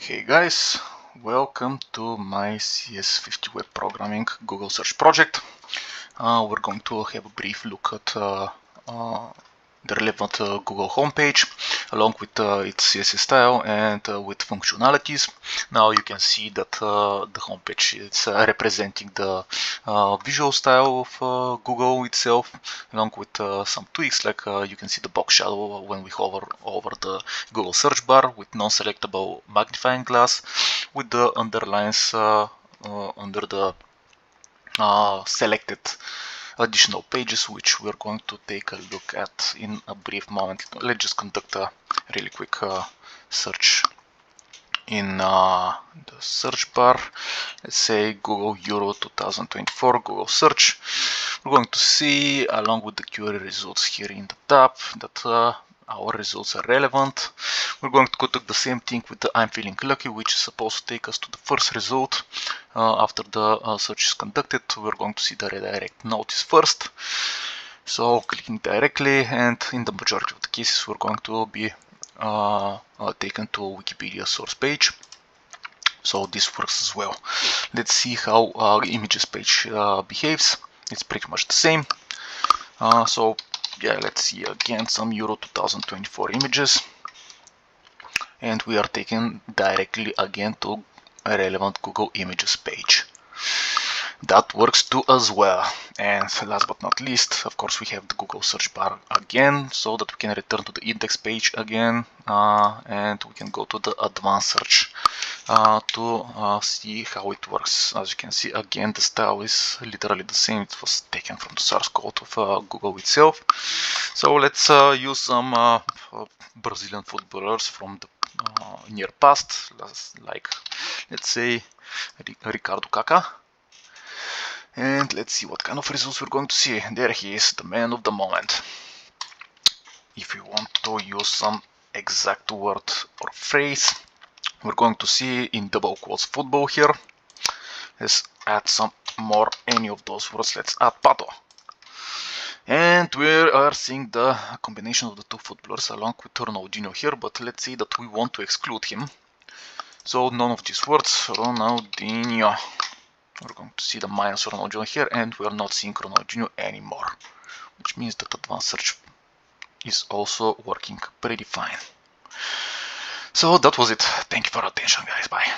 Hey guys, welcome to my CS50 web programming Google search project. We're going to have a brief look at the relevant Google homepage along with its CSS style and with functionalities. Now you can see that the homepage is representing the visual style of Google itself, along with some tweaks, like you can see the box shadow when we hover over the Google search bar with non-selectable magnifying glass, with the underlines under the selected additional pages, which we're going to take a look at in a brief moment. Let's just conduct a really quick search in the search bar. Let's say Google Euro 2024 Google search. We're going to see, along with the query results here in the top, that our results are relevant. We're going to conduct the same thing with the I'm feeling lucky, which is supposed to take us to the first result. After the search is conducted, we're going to see the redirect notice first. So clicking directly, and in the majority of the cases we're going to be taken to a Wikipedia source page. So this works as well. Let's see how images page behaves. It's pretty much the same. So yeah, let's see again some Euro 2024 images, and we are taken directly again to a relevant Google Images page. That works too as well. And last but not least, of course, we have the Google search bar again, so that we can return to the index page again, and we can go to the advanced search to see how it works. As you can see, again, the style is literally the same. It was taken from the source code of Google itself. So let's use some Brazilian footballers from the near past, like let's say Ricardo Kaká. And let's see what kind of results we're going to see. There he is, the man of the moment. If you want to use some exact word or phrase, we're going to see in double quotes football here. Let's add some more any of those words. Let's add Pato. And we are seeing the combination of the two footballers along with Ronaldinho here, but let's say that we want to exclude him. So none of these words, Ronaldinho. We're going to see the minus Ronaldinho here, and we are not seeing Ronaldinho anymore, which means that advanced search is also working pretty fine. So that was it. Thank you for your attention, guys. Bye.